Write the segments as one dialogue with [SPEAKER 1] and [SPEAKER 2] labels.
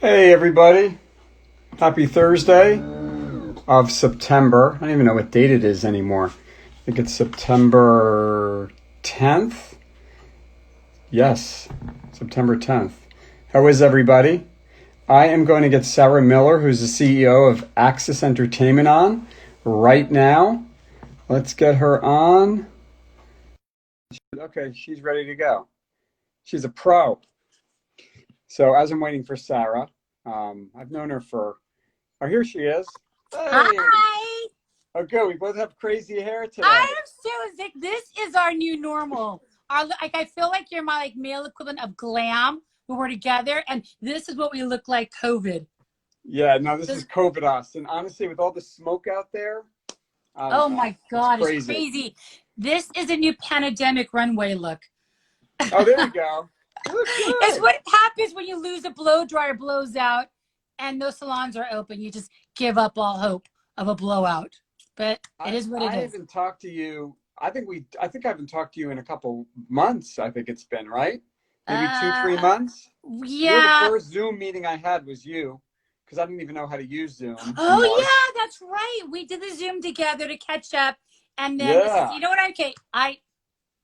[SPEAKER 1] Hey everybody, happy Thursday of September. I don't even know what date it is anymore. I think it's September 10th. Yes, September 10th. How is everybody? I am going to get Sarah Miller, who's the CEO of Axis Entertainment, on right now. Let's get her on. Okay, she's ready to go. She's a pro. So as I'm waiting for Sarah, I've known her for, oh, here she is. Hey.
[SPEAKER 2] Hi.
[SPEAKER 1] Okay, we both have crazy hair today.
[SPEAKER 2] I am so sick. This is our new normal. I feel like you're my male equivalent of glam when we're together, and this is what we look like COVID.
[SPEAKER 1] Yeah, no, this is COVID us. And honestly, with all the smoke out there, I
[SPEAKER 2] Oh
[SPEAKER 1] don't know.
[SPEAKER 2] my God,
[SPEAKER 1] It's
[SPEAKER 2] it's crazy. This is a new pandemic runway look.
[SPEAKER 1] Oh, there you go. You look
[SPEAKER 2] It's
[SPEAKER 1] good.
[SPEAKER 2] what happens when you lose a blow dryer, blows out, and those salons are open. You just give up all hope of a blowout. But it is what it
[SPEAKER 1] I
[SPEAKER 2] is.
[SPEAKER 1] haven't talked to you. I think I haven't talked to you in a couple months. I think it's been, right? Maybe 2, 3 months. You were the
[SPEAKER 2] Yeah.
[SPEAKER 1] first Zoom meeting I had was you, because I didn't even know how to use Zoom in
[SPEAKER 2] Oh
[SPEAKER 1] March.
[SPEAKER 2] yeah, that's right. We did the Zoom together to catch up. And then this is,
[SPEAKER 1] Yeah.
[SPEAKER 2] you know what, okay, I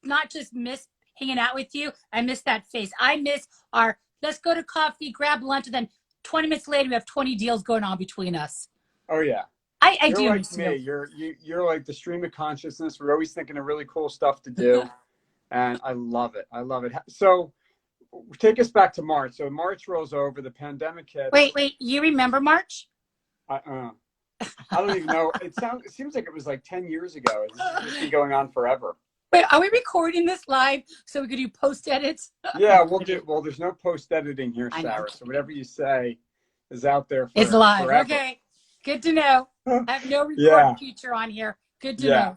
[SPEAKER 2] not just miss hanging out with you, I miss that face. I miss our let's go to coffee, grab lunch, and then 20 minutes later we have 20 deals going on between us.
[SPEAKER 1] Oh yeah.
[SPEAKER 2] I
[SPEAKER 1] You're
[SPEAKER 2] do
[SPEAKER 1] like
[SPEAKER 2] miss
[SPEAKER 1] me.
[SPEAKER 2] you.
[SPEAKER 1] You're like the stream of consciousness. We're always thinking of really cool stuff to do, and I love it. I love it. So take us back to March. So March rolls over, the pandemic hits.
[SPEAKER 2] Wait, you remember March?
[SPEAKER 1] I, uh, I don't even know. It seems like it was like 10 years ago. This has just been going on forever.
[SPEAKER 2] Wait, are we recording this live so we could do post edits?
[SPEAKER 1] Yeah, we'll do. Well, there's no post editing here,
[SPEAKER 2] I know.
[SPEAKER 1] Sarah. So whatever you say is out there
[SPEAKER 2] It's
[SPEAKER 1] for
[SPEAKER 2] live.
[SPEAKER 1] forever.
[SPEAKER 2] Okay. Good to know. I have no record
[SPEAKER 1] Yeah.
[SPEAKER 2] feature on here. Good to
[SPEAKER 1] Yeah.
[SPEAKER 2] know.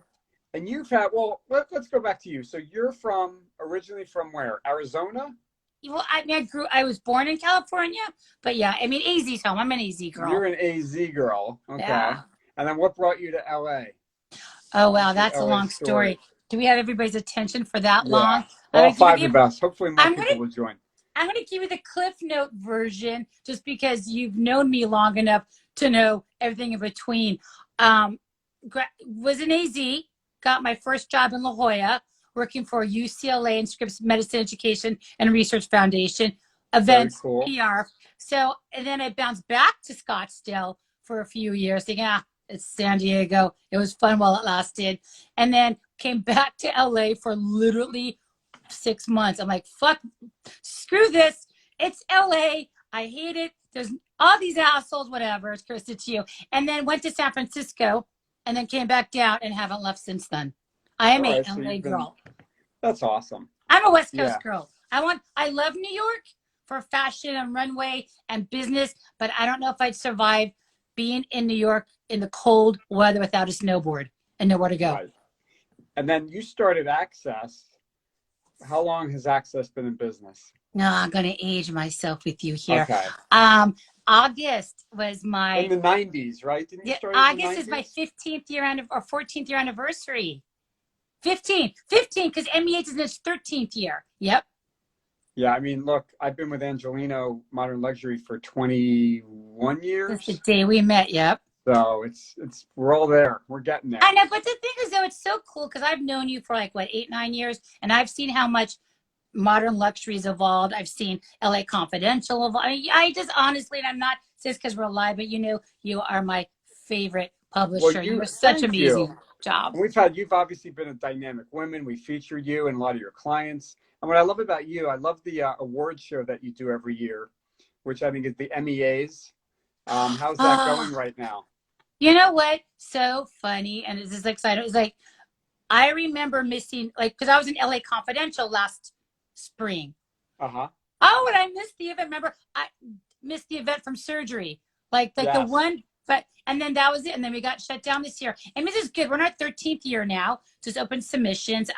[SPEAKER 1] And you've had, well, let's go back to you. So you're originally from where? Arizona?
[SPEAKER 2] Well, I was born in California, but yeah, I mean, AZ's home. I'm an AZ girl.
[SPEAKER 1] You're an AZ girl. Okay.
[SPEAKER 2] Yeah.
[SPEAKER 1] And then what brought you to LA?
[SPEAKER 2] Oh, wow. That's a
[SPEAKER 1] LA
[SPEAKER 2] long story. Do we have everybody's attention for that long?
[SPEAKER 1] All five of us. Hopefully more people will join.
[SPEAKER 2] I'm going to give you the Cliff Note version just because you've known me long enough to know everything in between. Was an AZ, got my first job in La Jolla, working for UCLA and Scripps Medicine Education and Research Foundation, events,
[SPEAKER 1] Very cool.
[SPEAKER 2] PR. So, and then I bounced back to Scottsdale for a few years, thinking, it's San Diego. It was fun while it lasted. And then came back to LA for literally 6 months. I'm like, fuck, screw this. It's LA. I hate it. There's all these assholes, whatever. It's Krista to you. And then went to San Francisco and then came back down and haven't left since then. I am a LA girl.
[SPEAKER 1] That's awesome.
[SPEAKER 2] I'm a West Coast girl. I love New York for fashion and runway and business, but I don't know if I'd survive being in New York in the cold weather without a snowboard and nowhere to go.
[SPEAKER 1] Right. And then you started Access. How long has Access been in business?
[SPEAKER 2] No, I'm going to age myself with you here.
[SPEAKER 1] Okay.
[SPEAKER 2] August was my...
[SPEAKER 1] In the 90s, right? Didn't you start
[SPEAKER 2] August
[SPEAKER 1] in the 90s?
[SPEAKER 2] is my 15th year or 14th year anniversary. 15, because MEH is in its 13th year. Yep.
[SPEAKER 1] Yeah, I mean, look, I've been with Angelino Modern Luxury for 21 years.
[SPEAKER 2] That's the day we met, yep.
[SPEAKER 1] So we're all there. We're getting there.
[SPEAKER 2] I know, but the thing is, though, it's so cool because I've known you for 8, 9 years, and I've seen how much modern luxury has evolved. I've seen LA Confidential evolve. I just honestly, and I'm not just because we're live, but you are my favorite publisher.
[SPEAKER 1] Well,
[SPEAKER 2] you're such amazing job.
[SPEAKER 1] You've obviously been a dynamic woman. We featured you and a lot of your clients. And what I love about you, I love the award show that you do every year, which I think is the MEAs. How's that going right now?
[SPEAKER 2] You know what? So funny. And it's just exciting. It's like, I remember missing, because I was in LA Confidential last spring.
[SPEAKER 1] Uh-huh.
[SPEAKER 2] Oh, and I missed the event. Remember, I missed the event from surgery. Yes. The one, and then that was it. And then we got shut down this year. And this is good. We're in our 13th year now. Just open submissions.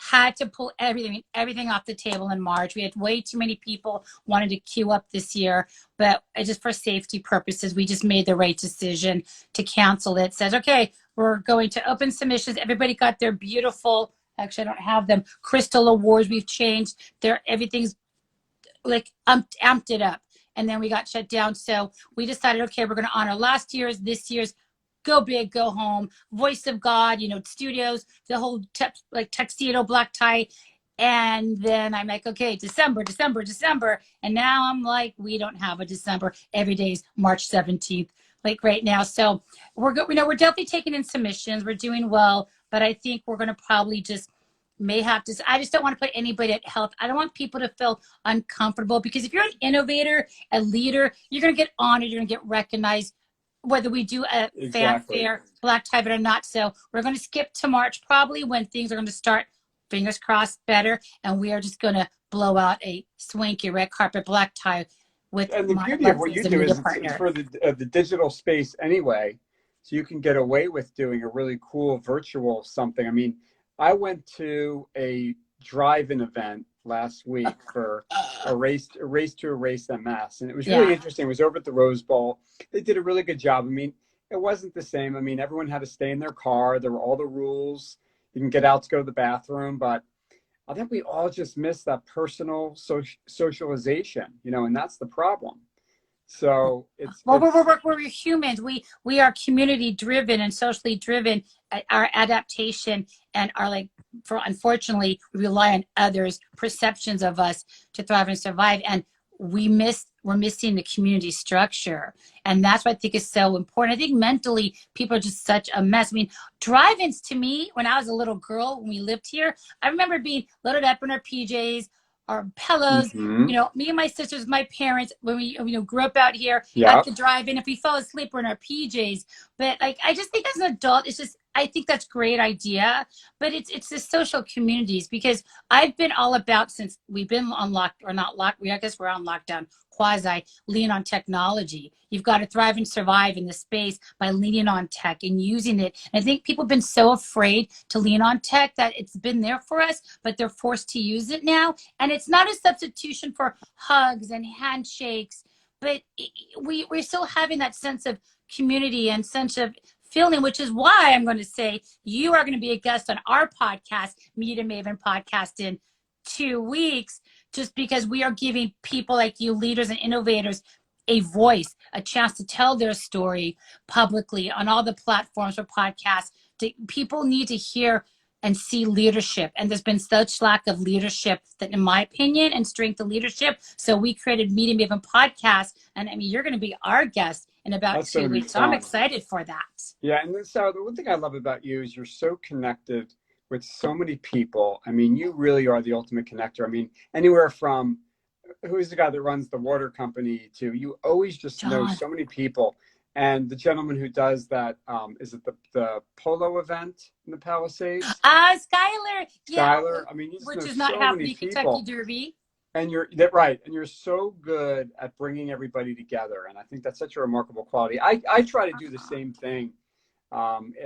[SPEAKER 2] Had to pull everything off the table in March. We had way too many people wanted to queue up this year, but just for safety purposes, we just made the right decision to cancel it. Said, okay, we're going to open submissions. Everybody got their beautiful, actually I don't have them, crystal awards. We've changed everything's amped it up. and then we got shut down. So we decided, okay, we're going to honor last year's, this year's, go big, go home, voice of God, studios, the whole tuxedo, black tie. And then I'm like, okay, December. And now I'm like, we don't have a December. Every day is March 17th, like right now. So we're good. We're definitely taking in submissions. We're doing well, but I think we're going to probably I just don't want to put anybody at health. I don't want people to feel uncomfortable, because if you're an innovator, a leader, you're going to get honored, you're going to get recognized, whether we do a fanfare, black tie or not. So we're going to skip to March, probably when things are going to start, fingers crossed, better. And we are just going to blow out a swanky red carpet black tie with.
[SPEAKER 1] And the beauty of what you do is it's for the digital space anyway. So you can get away with doing a really cool virtual something. I mean, I went to a drive-in event last week for a race to erase MS, and it was really interesting. It was over at the Rose Bowl. They did a really good job. I mean, it wasn't the same. I mean, everyone had to stay in their car. There were all the rules. You can get out to go to the bathroom, but I think we all just miss that personal socialization, and that's the problem. So
[SPEAKER 2] we're humans. We are community driven and socially driven. Our adaptation and unfortunately, we rely on others' perceptions of us to thrive and survive. And we're missing the community structure. And that's what I think is so important. I think mentally, people are just such a mess. I mean, drive-ins, to me, when I was a little girl, when we lived here, I remember being loaded up in our PJs, our pillows, me and my sisters, my parents, when we grew up out here at the drive-in, if we fell asleep, we're in our PJs. But I just think as an adult, I think that's a great idea, but it's the social communities, because I've been all about, since we've been on I guess we're on lockdown, quasi, lean on technology. You've got to thrive and survive in the space by leaning on tech and using it. And I think people have been so afraid to lean on tech that it's been there for us, but they're forced to use it now. And it's not a substitution for hugs and handshakes, but we're still having that sense of community and sense of feeling, which is why I'm going to say you are going to be a guest on our podcast, Meet a Maven podcast, in 2 weeks, just because we are giving people like you, leaders and innovators, a voice, a chance to tell their story publicly on all the platforms for podcasts. People need to hear and see leadership. And there's been such lack of leadership that, in my opinion, and strength of leadership. So we created Meet a Maven podcast. And I mean, you're going to be our guest in about 2 weeks. So I'm excited for that.
[SPEAKER 1] Yeah. And so the one thing I love about you is you're so connected with so many people. I mean, you really are the ultimate connector. I mean, anywhere from who's the guy that runs the water company to, you always just know so many people. And the gentleman who does that, is it the polo event in the Palisades?
[SPEAKER 2] Skylar.
[SPEAKER 1] Skylar. I mean,
[SPEAKER 2] which is not half the Kentucky Derby.
[SPEAKER 1] And you're right. And you're so good at bringing everybody together. And I think that's such a remarkable quality. I try to do the same thing.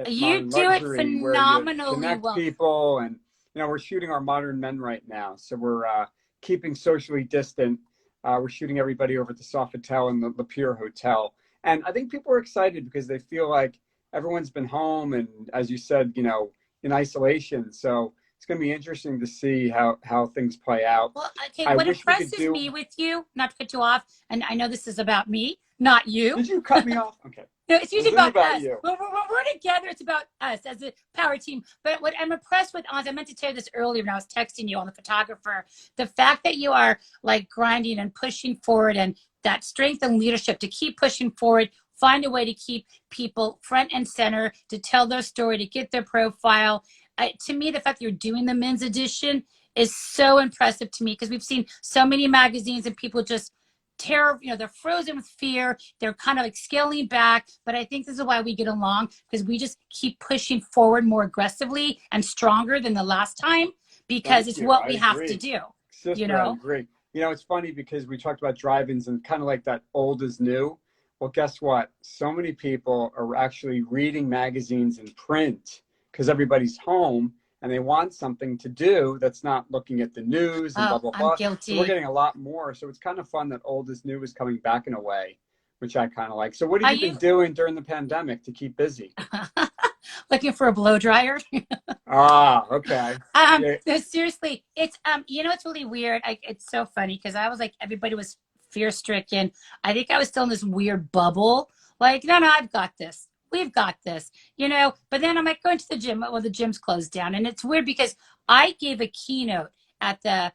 [SPEAKER 2] You do it phenomenally
[SPEAKER 1] connect
[SPEAKER 2] well.
[SPEAKER 1] People, and we're shooting our Modern Men right now, so we're keeping socially distant. We're shooting everybody over at the Sofitel and the Lapeer Hotel, and I think people are excited because they feel like everyone's been home and, as you said, in isolation. So it's going to be interesting to see how things play out.
[SPEAKER 2] Well, okay, what impresses me with you, not to cut you off, and I know this is about me, not you.
[SPEAKER 1] Did you cut me off? Okay.
[SPEAKER 2] No, it's usually about us.
[SPEAKER 1] You.
[SPEAKER 2] When we're together, it's about us as a power team. But what I'm impressed with, I meant to tell you this earlier when I was texting you on the photographer, the fact that you are grinding and pushing forward, and that strength and leadership to keep pushing forward, find a way to keep people front and center, to tell their story, to get their profile. To me, the fact that you're doing the men's edition is so impressive to me, because we've seen so many magazines and people just they're frozen with fear. They're kind of scaling back, but I think this is why we get along, because we just keep pushing forward more aggressively and stronger than the last time, because it's what we have to do.
[SPEAKER 1] Sister, I agree. It's funny because we talked about drive-ins and kind of like that old is new. Well, guess what? So many people are actually reading magazines in print because everybody's home and they want something to do that's not looking at the news and blah, blah, blah.
[SPEAKER 2] I'm guilty.
[SPEAKER 1] So we're getting a lot more. So it's kind of fun that old is new is coming back in a way, which I kind of like. So what have you been doing during the pandemic to keep busy?
[SPEAKER 2] Looking for a blow dryer.
[SPEAKER 1] Okay.
[SPEAKER 2] No, seriously, it's, it's really weird. It's so funny because I was everybody was fear stricken. I think I was still in this weird bubble. Like, no, I've got this. We've got this, But then I'm like going to the gym. Well, the gym's closed down, and it's weird because I gave a keynote at the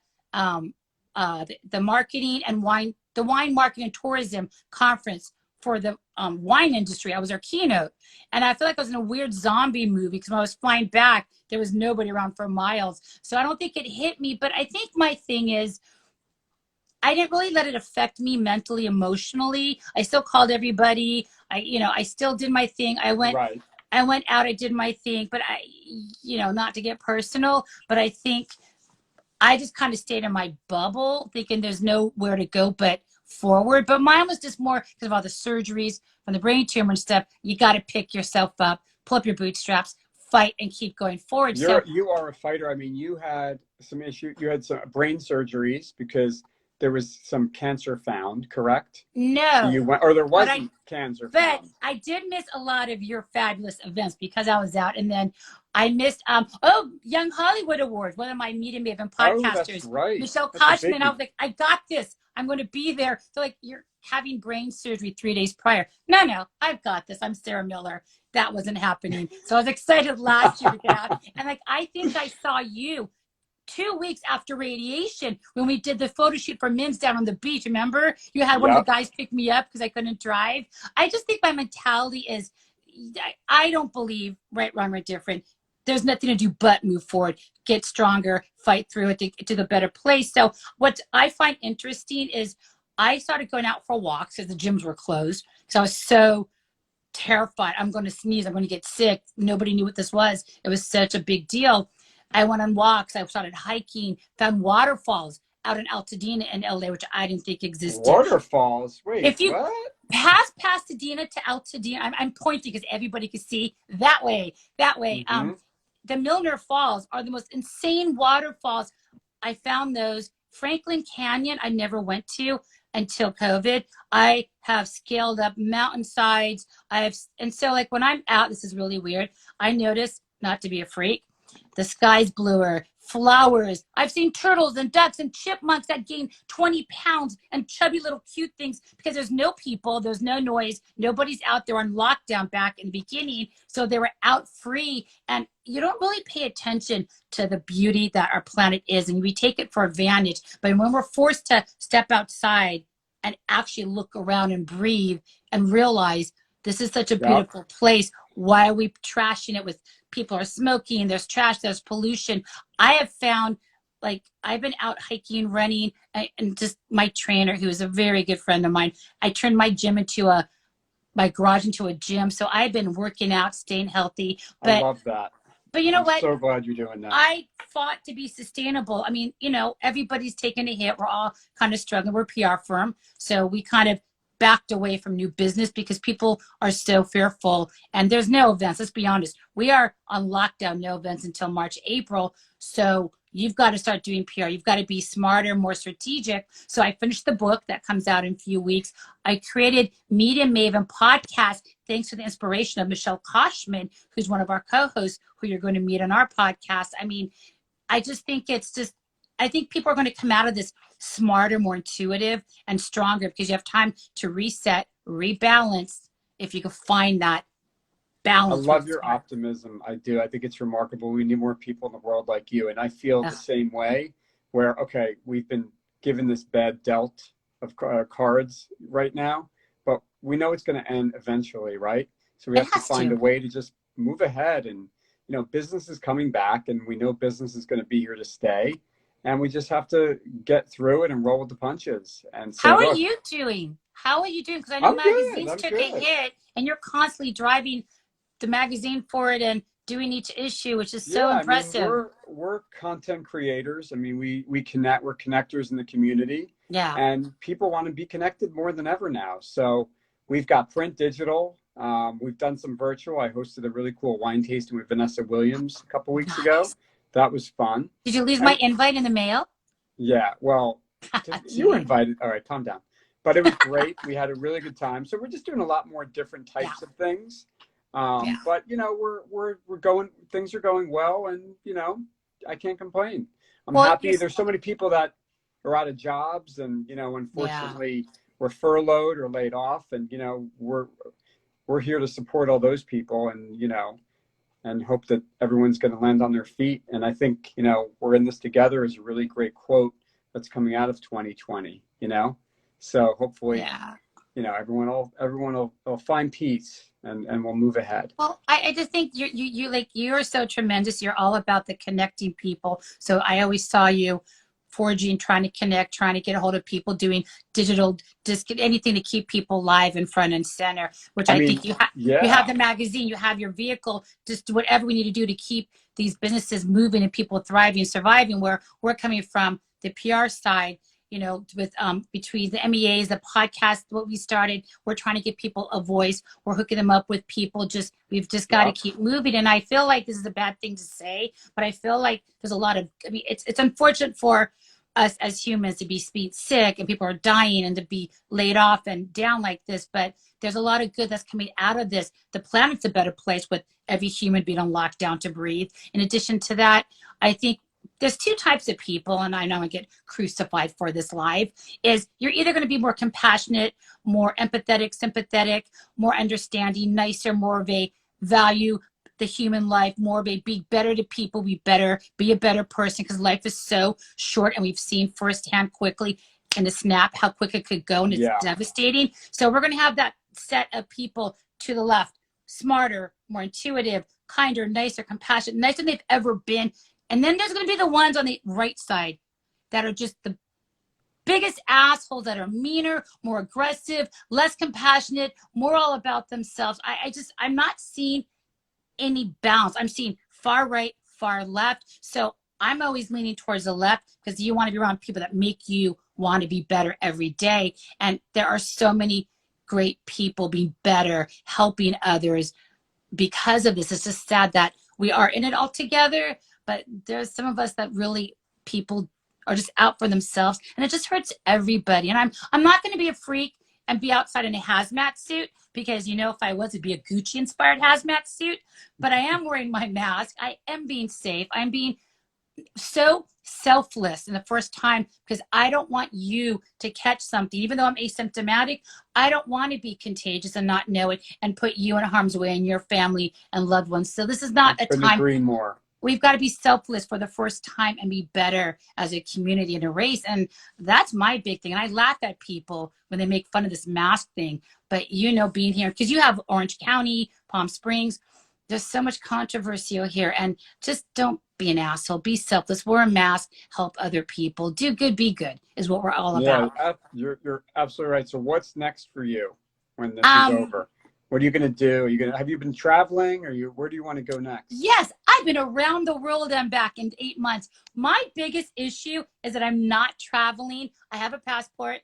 [SPEAKER 2] marketing and wine marketing and tourism conference for the wine industry. I was our keynote, and I feel like I was in a weird zombie movie because when I was flying back, there was nobody around for miles. So I don't think it hit me, but I think my thing is I didn't really let it affect me mentally, emotionally. I still called everybody. I still did my thing.
[SPEAKER 1] Right.
[SPEAKER 2] I went out, I did my thing, but not to get personal, but I think I just kind of stayed in my bubble thinking there's nowhere to go but forward. But mine was just more because of all the surgeries from the brain tumor and stuff. You got to pick yourself up, pull up your bootstraps, fight, and keep going forward.
[SPEAKER 1] You are a fighter. I mean, you had some issue. You had some brain surgeries because there was some cancer found, correct?
[SPEAKER 2] No.
[SPEAKER 1] Or there wasn't cancer found.
[SPEAKER 2] But I did miss a lot of your fabulous events because I was out. And then I missed, Young Hollywood Awards, one of my Media Maven podcasters.
[SPEAKER 1] Oh, that's right.
[SPEAKER 2] Michelle Koshman. I was like, I got this. I'm going to be there. So like, you're having brain surgery 3 days prior. No, I've got this. I'm Sarah Miller. That wasn't happening. So I was excited last year to get out. And like, I think I saw you 2 weeks after radiation when we did the photo shoot for Men's down on the beach. Remember? You had one of the guys pick me up because I couldn't drive. I just think my mentality is, I don't believe right, wrong, or different. There's nothing to do but move forward, get stronger, fight through it to the better place. So what I find interesting is I started going out for walks because the gyms were closed. So I was so terrified. I'm going to sneeze. I'm going to get sick. Nobody knew what this was. It was such a big deal. I went on walks. I started hiking, found waterfalls out in Altadena in LA, which I didn't think existed.
[SPEAKER 1] Waterfalls? Wait,
[SPEAKER 2] if you
[SPEAKER 1] what?
[SPEAKER 2] Pass Pasadena to Altadena, I'm pointing because everybody can see that way. Mm-hmm. The Milner Falls are the most insane waterfalls. I found those. Franklin Canyon, I never went to until COVID. I have scaled up mountainsides. And so like when I'm out, this is really weird. I notice, not to be a freak, the sky's bluer, flowers. I've seen turtles and ducks and chipmunks that gain 20 pounds and chubby little cute things because there's no people, there's no noise, nobody's out there on lockdown back in the beginning. So they were out free, and you don't really pay attention to the beauty that our planet is, and we take it for advantage. But when we're forced to step outside and actually look around and breathe and realize this is such a beautiful place, why are we trashing it with people are smoking, there's trash, there's pollution. I have found, like, I've been out hiking, running, and just my trainer, who is a very good friend of mine, I turned my garage into a gym. So I've been working out, staying healthy. But
[SPEAKER 1] I love that.
[SPEAKER 2] But you know what?
[SPEAKER 1] I'm so glad you're doing that.
[SPEAKER 2] I fought to be sustainable. I mean, everybody's taking a hit. We're all kind of struggling. We're a PR firm. So we kind of backed away from new business because people are so fearful, and there's no events. Let's be honest. We are on lockdown, no events until March, April. So you've got to start doing PR. You've got to be smarter, more strategic. So I finished the book that comes out in a few weeks. I created Media Maven podcast thanks to the inspiration of Michelle Koshman, who's one of our co-hosts, who you're going to meet on our podcast. I mean, I just think I think people are going to come out of this smarter, more intuitive, and stronger because you have time to reset, rebalance, if you can find that balance.
[SPEAKER 1] I love your optimism. I do. I think it's remarkable. We need more people in the world like you. And I feel the same way where, okay, we've been given this bad dealt of cards right now, but we know it's going to end eventually, right? So we have to find a way to just move ahead. And, business is coming back, and we know business is going to be here to stay. And we just have to get through it and roll with the punches. And so,
[SPEAKER 2] how are you doing? Because I know magazines took a hit, and you're constantly driving the magazine forward and doing each issue, which is so impressive.
[SPEAKER 1] I mean, we're content creators. I mean, we connect. We're connectors in the community.
[SPEAKER 2] Yeah.
[SPEAKER 1] And people want to be connected more than ever now. So we've got print, digital. We've done some virtual. I hosted a really cool wine tasting with Vanessa Williams a couple weeks ago. That was fun.
[SPEAKER 2] Did you leave my invite in the mail?
[SPEAKER 1] Yeah, well, you were invited. All right, calm down. But it was great. We had a really good time. So we're just doing a lot more different types of things. But we're going. Things are going well, and I can't complain. I'm happy. There's so many people that are out of jobs, and
[SPEAKER 2] Yeah.
[SPEAKER 1] unfortunately we're furloughed or laid off, and we're here to support all those people, and and hope that everyone's going to land on their feet. And I think we're in this together is a really great quote that's coming out of 2020. So hopefully
[SPEAKER 2] Yeah.
[SPEAKER 1] everyone will find peace, and we'll move ahead.
[SPEAKER 2] Well, I just think you're so tremendous. You're all about the connecting people. So I always saw you forging, trying to connect, trying to get a hold of people, doing digital, just anything to keep people live in front and center. Which I think you have
[SPEAKER 1] yeah.
[SPEAKER 2] the magazine, you have your vehicle, just do whatever we need to do to keep these businesses moving and people thriving, surviving. Where we're coming from the PR side, with between the MEAs, the podcast, what we started, we're trying to give people a voice. We're hooking them up with people. We've just got to keep moving. And I feel like this is a bad thing to say, but I feel like there's a lot of, it's unfortunate for us as humans to be sick and people are dying and to be laid off and down like this. But there's a lot of good that's coming out of this. The planet's a better place with every human being on lockdown to breathe. In addition to that, I think there's two types of people, and I know I get crucified for this live, is you're either going to be more compassionate, more empathetic, sympathetic, more understanding, nicer, more of a value the human life, more of a be better to people, be a better person, because life is so short, and we've seen firsthand quickly in a snap how quick it could go, and it's devastating. So we're going to have that set of people to the left, smarter, more intuitive, kinder, nicer, compassionate, nicer than they've ever been. And then there's going to be the ones on the right side that are just the biggest assholes, that are meaner, more aggressive, less compassionate, more all about themselves. I'm not seeing any balance. I'm seeing far right, far left. So I'm always leaning towards the left because you want to be around people that make you want to be better every day. And there are so many great people being better, helping others because of this. It's just sad that we are in it all together. But there's some of us that really people are just out for themselves, and it just hurts everybody. And I'm not going to be a freak and be outside in a hazmat suit, because if I was, it'd be a Gucci inspired hazmat suit. But I am wearing my mask. I am being safe. I'm being so selfless in the first time, because I don't want you to catch something. Even though I'm asymptomatic, I don't want to be contagious and not know it and put you in harm's way and your family and loved ones. So this is not a time.
[SPEAKER 1] Agree more.
[SPEAKER 2] We've got to be selfless for the first time and be better as a community and a race. And that's my big thing. And I laugh at people when they make fun of this mask thing. But being here, because you have Orange County, Palm Springs, there's so much controversy here. And just don't be an asshole. Be selfless. Wear a mask. Help other people. Do good, be good is what we're all about.
[SPEAKER 1] Yeah, you're absolutely right. So what's next for you when this is over? What are you going to do? Have you been traveling, or where do you want to go next?
[SPEAKER 2] Yes, I've been around the world and back in 8 months. My biggest issue is that I'm not traveling. I have a passport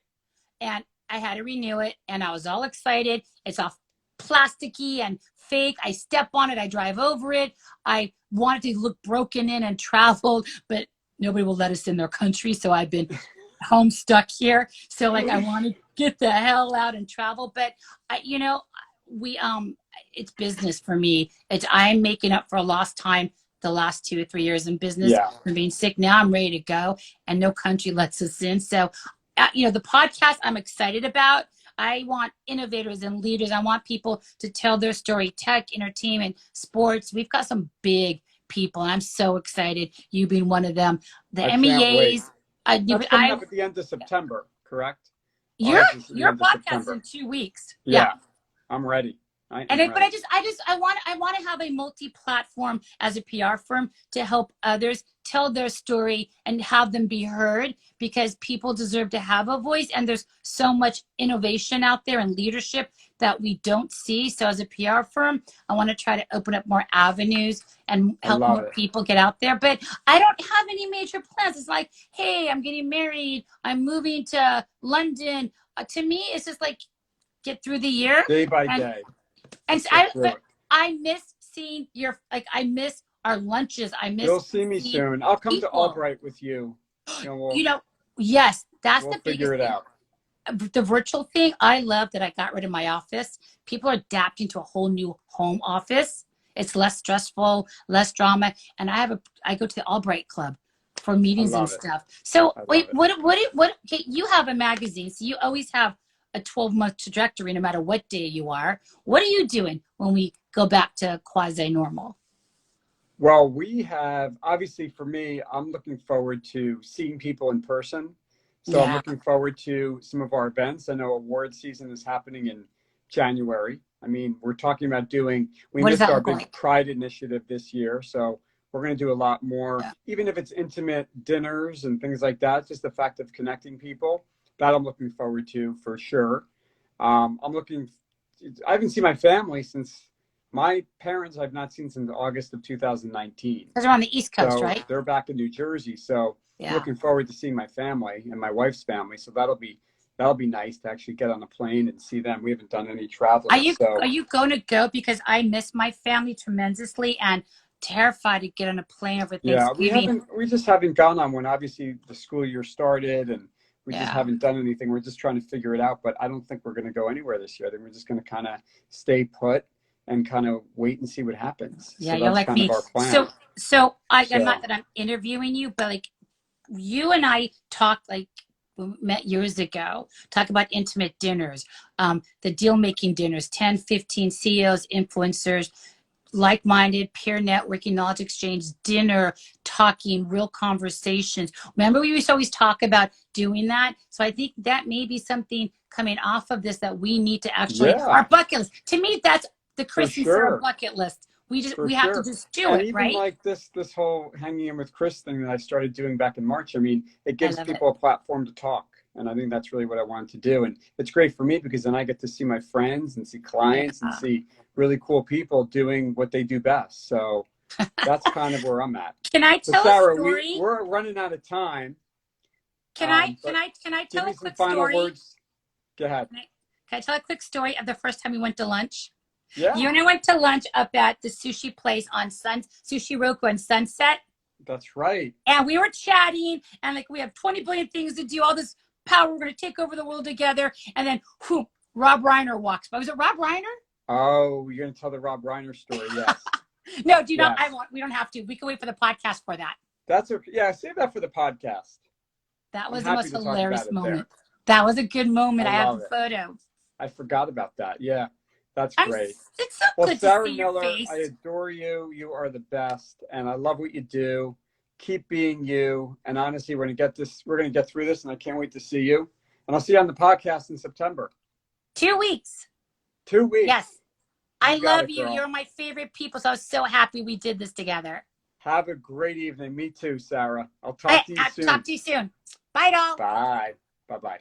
[SPEAKER 2] and I had to renew it, and I was all excited. It's all plasticky and fake. I step on it. I drive over it. I wanted to look broken in and traveled, but nobody will let us in their country. So I've been home stuck here. So I want to get the hell out and travel. But it's business for me. I'm making up for lost time the last 2 or 3 years in business. From being sick. Now I'm ready to go, and no country lets us in. So, the podcast I'm excited about. I want innovators and leaders. I want people to tell their story. Tech, entertainment, sports. We've got some big people, and I'm so excited. You being one of them. The MEAs.
[SPEAKER 1] That's coming up at the end of September, correct?
[SPEAKER 2] Your podcast is in 2 weeks.
[SPEAKER 1] Yeah. I'm ready.
[SPEAKER 2] But I want to have a multi-platform as a PR firm to help others tell their story and have them be heard, because people deserve to have a voice, and there's so much innovation out there and leadership that we don't see. So as a PR firm, I want to try to open up more avenues and help more people get out there. But I don't have any major plans. It's like, hey, I'm getting married. I'm moving to London. To me, it's just like, get through the year
[SPEAKER 1] day by day.
[SPEAKER 2] And I miss seeing I miss our lunches.
[SPEAKER 1] You'll see me soon. I'll come to Albright with you.
[SPEAKER 2] Yes, that's
[SPEAKER 1] we'll
[SPEAKER 2] the biggest
[SPEAKER 1] figure it out.
[SPEAKER 2] The virtual thing. I love that I got rid of my office. People are adapting to a whole new home office. It's less stressful, less drama. And I go to the Albright Club for meetings and
[SPEAKER 1] love it.
[SPEAKER 2] stuff. So
[SPEAKER 1] I love
[SPEAKER 2] wait,
[SPEAKER 1] it.
[SPEAKER 2] what, okay, you have a magazine, so you always have a 12-month trajectory no matter what day you are. What are you doing when we go back to quasi-normal?
[SPEAKER 1] Well, we have, obviously for me, I'm looking forward to seeing people in person. So I'm
[SPEAKER 2] Yeah.
[SPEAKER 1] looking forward to some of our events. I know award season is happening in January. I mean, we're talking about we
[SPEAKER 2] What does
[SPEAKER 1] missed
[SPEAKER 2] that
[SPEAKER 1] our
[SPEAKER 2] look
[SPEAKER 1] big
[SPEAKER 2] like?
[SPEAKER 1] Pride initiative this year. So we're going to do a lot more,
[SPEAKER 2] Yeah.
[SPEAKER 1] even if it's intimate dinners and things like that, just the fact of connecting people. That I'm looking forward to for sure. I haven't seen my family since my parents I've not seen since August of 2019.
[SPEAKER 2] Because we're on the East Coast,
[SPEAKER 1] So
[SPEAKER 2] right?
[SPEAKER 1] they're back in New Jersey. So I'm
[SPEAKER 2] Yeah.
[SPEAKER 1] looking forward to seeing my family and my wife's family. So that'll be nice to actually get on a plane and see them. We haven't done any traveling.
[SPEAKER 2] Are you going to go? Because I miss my family tremendously and terrified to get on a plane over
[SPEAKER 1] Yeah,
[SPEAKER 2] Thanksgiving.
[SPEAKER 1] we just haven't gone on one. Obviously the school year started and we just
[SPEAKER 2] Yeah.
[SPEAKER 1] haven't done anything. We're just trying to figure it out, but I don't think we're going to go anywhere this year. I think we're just going to kind of stay put and kind of wait and see what happens.
[SPEAKER 2] Yeah,
[SPEAKER 1] So
[SPEAKER 2] you're
[SPEAKER 1] that's
[SPEAKER 2] like
[SPEAKER 1] kind of
[SPEAKER 2] me.
[SPEAKER 1] our plan.
[SPEAKER 2] I'm not that I'm interviewing you, but like you and I talked like we met years ago, talk about intimate dinners, the deal making dinners, 10, 15 CEOs, influencers, like-minded peer networking, knowledge exchange, dinner, talking, real conversations. Remember we used to always talk about doing that? So I think that may be something coming off of this that we need to actually,
[SPEAKER 1] Yeah,
[SPEAKER 2] our bucket list. To me, that's the
[SPEAKER 1] for
[SPEAKER 2] Chris and Sarah
[SPEAKER 1] sure.
[SPEAKER 2] bucket list.
[SPEAKER 1] For
[SPEAKER 2] We have to
[SPEAKER 1] sure.
[SPEAKER 2] just do
[SPEAKER 1] And
[SPEAKER 2] it,
[SPEAKER 1] even
[SPEAKER 2] right?
[SPEAKER 1] like this whole hanging in with Chris thing that I started doing back in March, I mean, it
[SPEAKER 2] I
[SPEAKER 1] gives
[SPEAKER 2] love it.
[SPEAKER 1] people a platform to talk. And I think that's really what I wanted to do. And it's great for me because then I get to see my friends and see clients and
[SPEAKER 2] Yeah.
[SPEAKER 1] see really cool people doing what they do best. So that's kind of where I'm at.
[SPEAKER 2] Can I
[SPEAKER 1] So
[SPEAKER 2] tell
[SPEAKER 1] Sarah,
[SPEAKER 2] a story?
[SPEAKER 1] we're running out of time.
[SPEAKER 2] Can I
[SPEAKER 1] But give
[SPEAKER 2] tell
[SPEAKER 1] me
[SPEAKER 2] a
[SPEAKER 1] some
[SPEAKER 2] quick
[SPEAKER 1] final
[SPEAKER 2] story?
[SPEAKER 1] words. Go ahead.
[SPEAKER 2] Can I tell a quick story of the first time we went to lunch?
[SPEAKER 1] Yeah,
[SPEAKER 2] You and I went to lunch up at the sushi place on Sushi Roku on Sunset.
[SPEAKER 1] that's right.
[SPEAKER 2] And we were chatting and like we have 20 billion things to do, all this power, we're gonna take over the world together. And then whoop, Rob Reiner walks by. Was it Rob Reiner?
[SPEAKER 1] Oh, you're gonna tell the Rob Reiner story, yes.
[SPEAKER 2] No, do you not?
[SPEAKER 1] Yes.
[SPEAKER 2] We don't have to. We can wait for the podcast for that.
[SPEAKER 1] That's okay. Yeah, save that for the podcast.
[SPEAKER 2] That was
[SPEAKER 1] I'm
[SPEAKER 2] the
[SPEAKER 1] happy
[SPEAKER 2] most
[SPEAKER 1] to talk
[SPEAKER 2] hilarious
[SPEAKER 1] about it
[SPEAKER 2] moment.
[SPEAKER 1] there.
[SPEAKER 2] That was a good moment.
[SPEAKER 1] I
[SPEAKER 2] I have
[SPEAKER 1] love
[SPEAKER 2] the
[SPEAKER 1] it.
[SPEAKER 2] photo.
[SPEAKER 1] I forgot about that. Yeah, that's great.
[SPEAKER 2] It's so
[SPEAKER 1] Well,
[SPEAKER 2] good
[SPEAKER 1] Sarah
[SPEAKER 2] to see your
[SPEAKER 1] Miller,
[SPEAKER 2] face.
[SPEAKER 1] I adore you. You are the best, and I love what you do. Keep being you. And honestly, we're gonna get through this, and I can't wait to see you. And I'll see you on the podcast in September.
[SPEAKER 2] 2 weeks.
[SPEAKER 1] 2 weeks.
[SPEAKER 2] Yes. I
[SPEAKER 1] got
[SPEAKER 2] love
[SPEAKER 1] it,
[SPEAKER 2] you.
[SPEAKER 1] girl.
[SPEAKER 2] You're my favorite people. So I was so happy we did this together.
[SPEAKER 1] Have a great evening. Me too, Sarah. I'll talk to you soon.
[SPEAKER 2] Talk to you soon. Bye, doll.
[SPEAKER 1] Bye. Bye-bye.